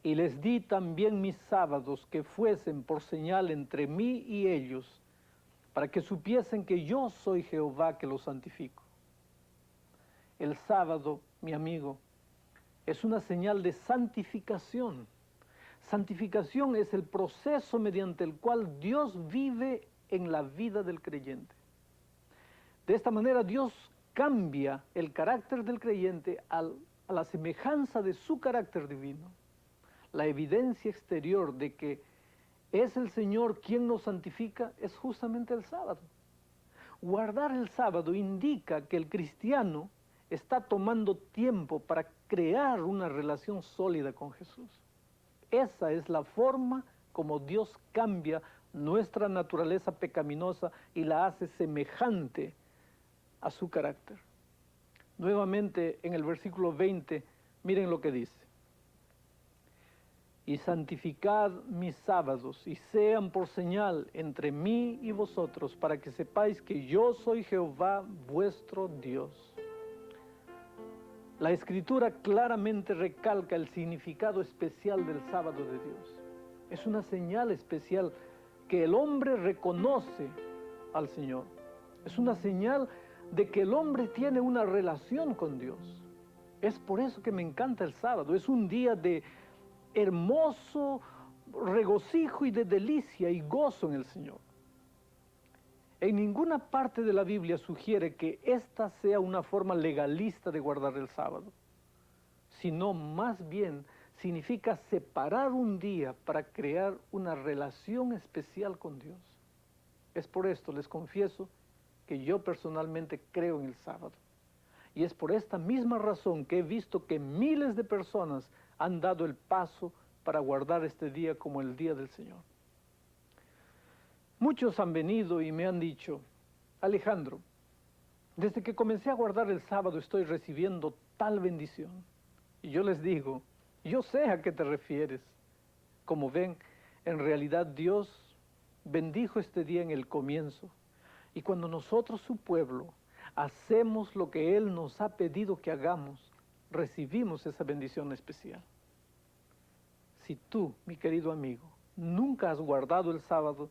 Y les di también mis sábados que fuesen por señal entre mí y ellos, para que supiesen que yo soy Jehová que los santifico. El sábado, mi amigo, es una señal de santificación. Santificación es el proceso mediante el cual Dios vive en la vida del creyente. De esta manera Dios cambia el carácter del creyente a la semejanza de su carácter divino. La evidencia exterior de que es el Señor quien nos santifica es justamente el sábado. Guardar el sábado indica que el cristiano está tomando tiempo para crear una relación sólida con Jesús. Esa es la forma como Dios cambia nuestra naturaleza pecaminosa y la hace semejante a su carácter. Nuevamente en el versículo 20, miren lo que dice. Y santificad mis sábados, y sean por señal entre mí y vosotros, para que sepáis que yo soy Jehová vuestro Dios. La Escritura claramente recalca el significado especial del sábado de Dios. Es una señal especial que el hombre reconoce al Señor. Es una señal de que el hombre tiene una relación con Dios. Es por eso que me encanta el sábado. Es un día de hermoso regocijo y de delicia y gozo en el Señor. En ninguna parte de la Biblia sugiere que esta sea una forma legalista de guardar el sábado, sino más bien significa separar un día para crear una relación especial con Dios. Es por esto, les confieso, que yo personalmente creo en el sábado. Y es por esta misma razón que he visto que miles de personas han dado el paso para guardar este día como el día del Señor. Muchos han venido y me han dicho, Alejandro, desde que comencé a guardar el sábado estoy recibiendo tal bendición. Y yo les digo, yo sé a qué te refieres. Como ven, en realidad Dios bendijo este día en el comienzo. Y cuando nosotros, su pueblo, hacemos lo que Él nos ha pedido que hagamos, recibimos esa bendición especial. Si tú, mi querido amigo, nunca has guardado el sábado,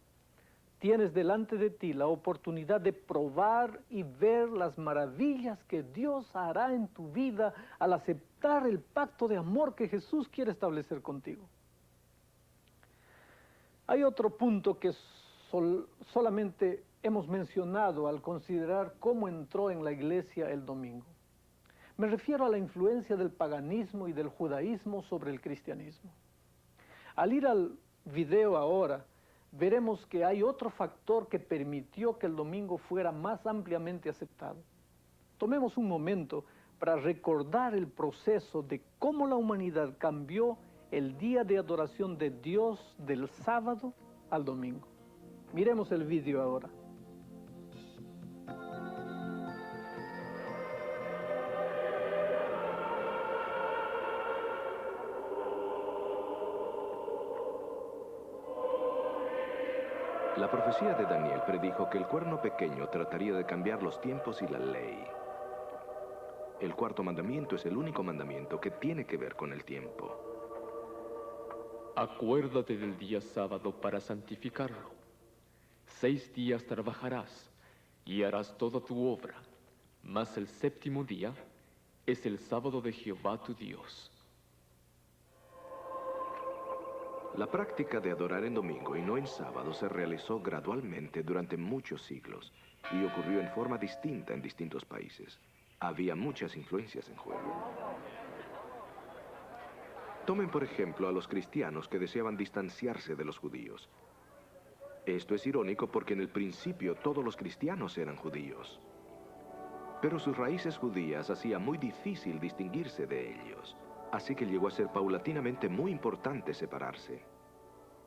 tienes delante de ti la oportunidad de probar y ver las maravillas que Dios hará en tu vida al aceptar el pacto de amor que Jesús quiere establecer contigo. Hay otro punto que solamente hemos mencionado al considerar cómo entró en la iglesia el domingo. Me refiero a la influencia del paganismo y del judaísmo sobre el cristianismo. Al ir al video ahora, veremos que hay otro factor que permitió que el domingo fuera más ampliamente aceptado. Tomemos un momento para recordar el proceso de cómo la humanidad cambió el día de adoración de Dios del sábado al domingo. Miremos el video ahora. La profecía de Daniel predijo que el cuerno pequeño trataría de cambiar los tiempos y la ley. El cuarto mandamiento es el único mandamiento que tiene que ver con el tiempo. Acuérdate del día sábado para santificarlo. 6 días trabajarás y harás toda tu obra, mas el séptimo día es el sábado de Jehová tu Dios. La práctica de adorar en domingo y no en sábado se realizó gradualmente durante muchos siglos y ocurrió en forma distinta en distintos países. Había muchas influencias en juego. Tomen por ejemplo a los cristianos que deseaban distanciarse de los judíos. Esto es irónico porque en el principio todos los cristianos eran judíos. Pero sus raíces judías hacían muy difícil distinguirse de ellos. Así que llegó a ser paulatinamente muy importante separarse.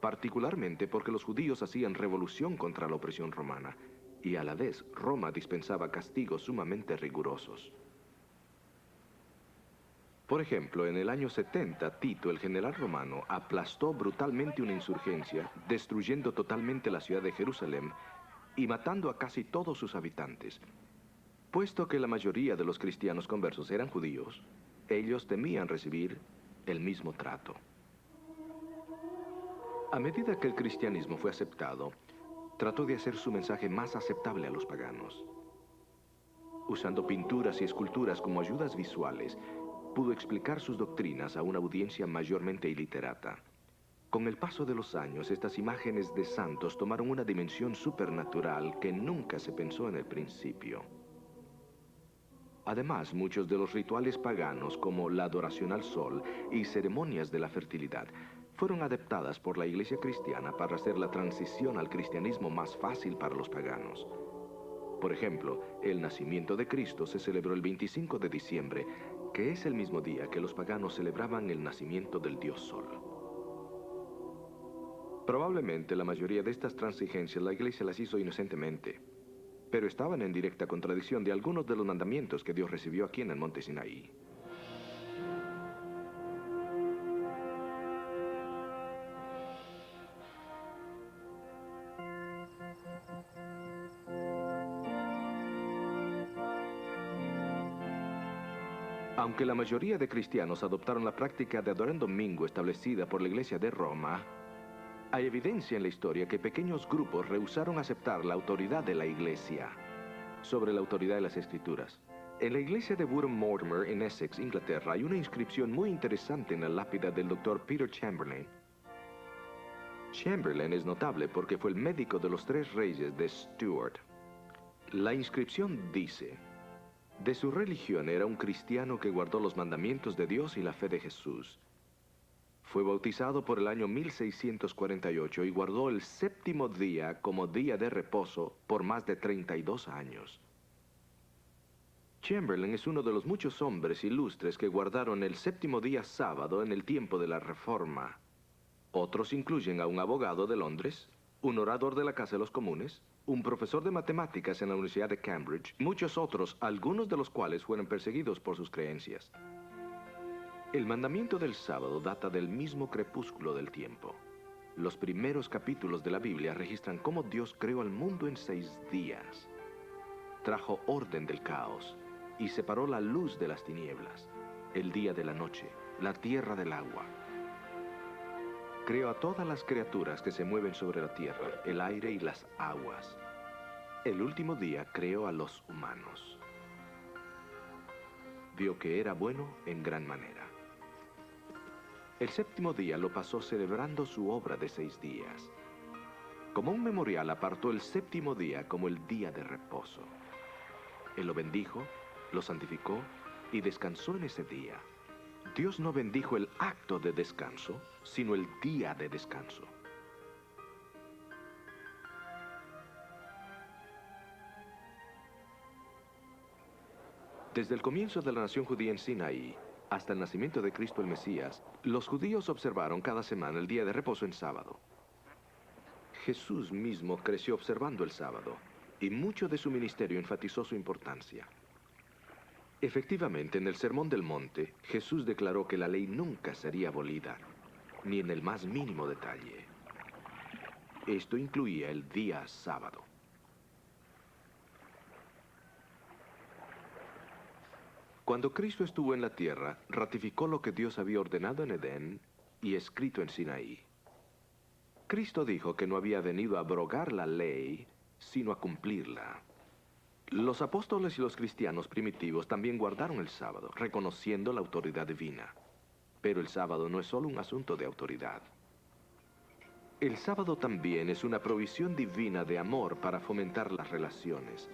Particularmente porque los judíos hacían revolución contra la opresión romana y a la vez Roma dispensaba castigos sumamente rigurosos. Por ejemplo, en el año 70, Tito, el general romano, aplastó brutalmente una insurgencia, destruyendo totalmente la ciudad de Jerusalén y matando a casi todos sus habitantes. Puesto que la mayoría de los cristianos conversos eran judíos, ellos temían recibir el mismo trato. A medida que el cristianismo fue aceptado, trató de hacer su mensaje más aceptable a los paganos. Usando pinturas y esculturas como ayudas visuales, pudo explicar sus doctrinas a una audiencia mayormente iliterata. Con el paso de los años, estas imágenes de santos tomaron una dimensión supernatural que nunca se pensó en el principio. Además, muchos de los rituales paganos, como la adoración al sol y ceremonias de la fertilidad, fueron adaptadas por la iglesia cristiana para hacer la transición al cristianismo más fácil para los paganos. Por ejemplo, el nacimiento de Cristo se celebró el 25 de diciembre, que es el mismo día que los paganos celebraban el nacimiento del dios Sol. Probablemente la mayoría de estas transigencias la Iglesia las hizo inocentemente, pero estaban en directa contradicción de algunos de los mandamientos que Dios recibió aquí en el monte Sinaí. Aunque la mayoría de cristianos adoptaron la práctica de adorar en domingo establecida por la Iglesia de Roma, hay evidencia en la historia que pequeños grupos rehusaron aceptar la autoridad de la Iglesia sobre la autoridad de las Escrituras. En la iglesia de Woodham Mortimer, en Essex, Inglaterra, hay una inscripción muy interesante en la lápida del Dr. Peter Chamberlain. Chamberlain es notable porque fue el médico de los 3 reyes de Stuart. La inscripción dice: de su religión era un cristiano que guardó los mandamientos de Dios y la fe de Jesús. Fue bautizado por el año 1648 y guardó el 7º día como día de reposo por más de 32 años. Chamberlain es uno de los muchos hombres ilustres que guardaron el 7º día sábado en el tiempo de la Reforma. Otros incluyen a un abogado de Londres, un orador de la Casa de los Comunes, un profesor de matemáticas en la Universidad de Cambridge, muchos otros, algunos de los cuales fueron perseguidos por sus creencias. El mandamiento del sábado data del mismo crepúsculo del tiempo. Los primeros capítulos de la Biblia registran cómo Dios creó al mundo en 6 días. Trajo orden del caos y separó la luz de las tinieblas, el día de la noche, la tierra del agua. Creó a todas las criaturas que se mueven sobre la tierra, el aire y las aguas. El último día creó a los humanos. Vio que era bueno en gran manera. El 7º día lo pasó celebrando su obra de 6 días. Como un memorial apartó el 7º día como el día de reposo. Él lo bendijo, lo santificó y descansó en ese día. Dios no bendijo el acto de descanso, sino el día de descanso. Desde el comienzo de la nación judía en Sinaí hasta el nacimiento de Cristo el Mesías, los judíos observaron cada semana el día de reposo en sábado. Jesús mismo creció observando el sábado, y mucho de su ministerio enfatizó su importancia. Efectivamente, en el Sermón del Monte, Jesús declaró que la ley nunca sería abolida, ni en el más mínimo detalle. Esto incluía el día sábado. Cuando Cristo estuvo en la tierra, ratificó lo que Dios había ordenado en Edén y escrito en Sinaí. Cristo dijo que no había venido a abrogar la ley, sino a cumplirla. Los apóstoles y los cristianos primitivos también guardaron el sábado, reconociendo la autoridad divina. Pero el sábado no es solo un asunto de autoridad. El sábado también es una provisión divina de amor para fomentar las relaciones,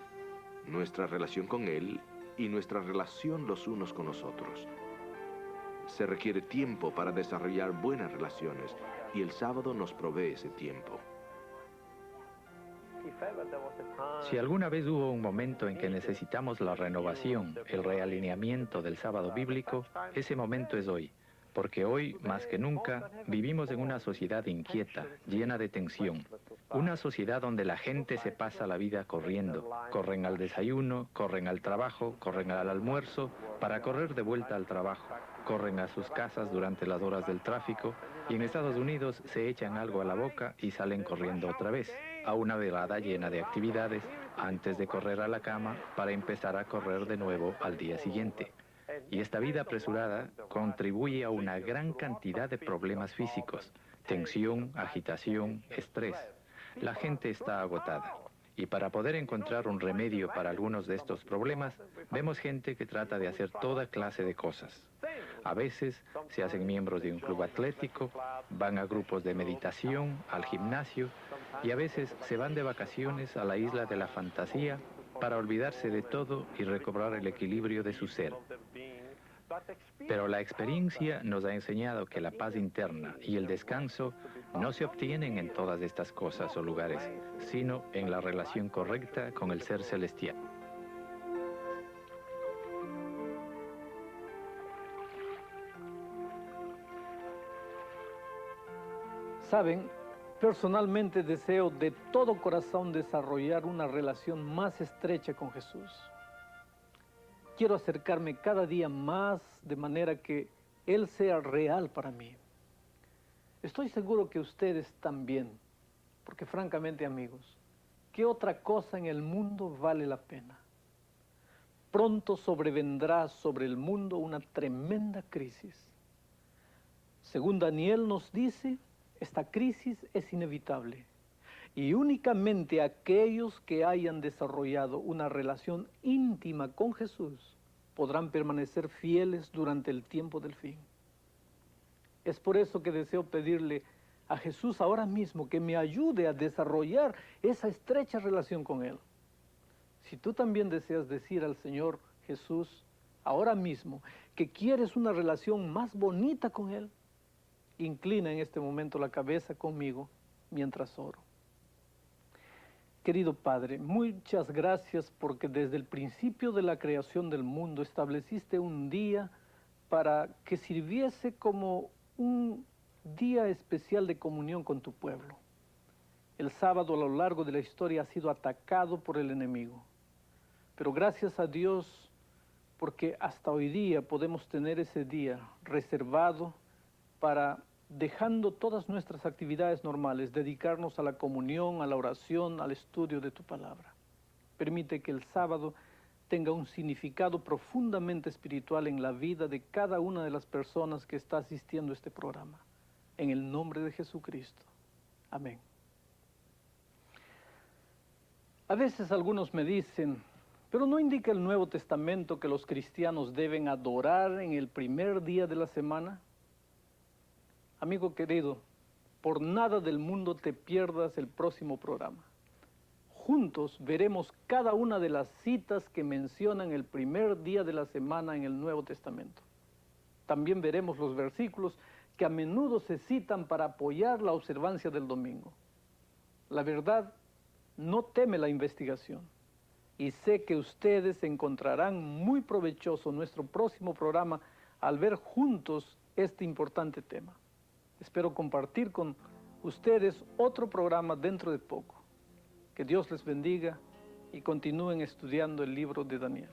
nuestra relación con Él y nuestra relación los unos con los otros. Se requiere tiempo para desarrollar buenas relaciones y el sábado nos provee ese tiempo. Si alguna vez hubo un momento en que necesitamos la renovación, el realineamiento del sábado bíblico, ese momento es hoy. Porque hoy, más que nunca, vivimos en una sociedad inquieta, llena de tensión. Una sociedad donde la gente se pasa la vida corriendo. Corren al desayuno, corren al trabajo, corren al almuerzo, para correr de vuelta al trabajo. Corren a sus casas durante las horas del tráfico y en Estados Unidos se echan algo a la boca y salen corriendo otra vez, a una velada llena de actividades, antes de correr a la cama para empezar a correr de nuevo al día siguiente. Y esta vida apresurada contribuye a una gran cantidad de problemas físicos, tensión, agitación, estrés. La gente está agotada. Y para poder encontrar un remedio para algunos de estos problemas, vemos gente que trata de hacer toda clase de cosas. A veces se hacen miembros de un club atlético, van a grupos de meditación, al gimnasio, y a veces se van de vacaciones a la isla de la fantasía para olvidarse de todo y recobrar el equilibrio de su ser. Pero la experiencia nos ha enseñado que la paz interna y el descanso no se obtienen en todas estas cosas o lugares, sino en la relación correcta con el Ser Celestial. Saben, personalmente deseo de todo corazón desarrollar una relación más estrecha con Jesús. Quiero acercarme cada día más de manera que Él sea real para mí. Estoy seguro que ustedes también, porque francamente, amigos, ¿qué otra cosa en el mundo vale la pena? Pronto sobrevendrá sobre el mundo una tremenda crisis. Según Daniel nos dice, esta crisis es inevitable y únicamente aquellos que hayan desarrollado una relación íntima con Jesús podrán permanecer fieles durante el tiempo del fin. Es por eso que deseo pedirle a Jesús ahora mismo que me ayude a desarrollar esa estrecha relación con Él. Si tú también deseas decir al Señor Jesús ahora mismo que quieres una relación más bonita con Él, inclina en este momento la cabeza conmigo mientras oro. Querido Padre, muchas gracias porque desde el principio de la creación del mundo estableciste un día para que sirviese como un día especial de comunión con tu pueblo. El sábado a lo largo de la historia ha sido atacado por el enemigo, pero gracias a Dios porque hasta hoy día podemos tener ese día reservado para, dejando todas nuestras actividades normales, dedicarnos a la comunión, a la oración, al estudio de tu palabra. Permite que el sábado tenga un significado profundamente espiritual en la vida de cada una de las personas que está asistiendo a este programa. En el nombre de Jesucristo. Amén. A veces algunos me dicen, pero ¿no indica el Nuevo Testamento que los cristianos deben adorar en el primer día de la semana? Amigo querido, por nada del mundo te pierdas el próximo programa. Juntos veremos cada una de las citas que mencionan el primer día de la semana en el Nuevo Testamento. También veremos los versículos que a menudo se citan para apoyar la observancia del domingo. La verdad no teme la investigación y sé que ustedes encontrarán muy provechoso nuestro próximo programa al ver juntos este importante tema. Espero compartir con ustedes otro programa dentro de poco. Que Dios les bendiga y continúen estudiando el libro de Daniel.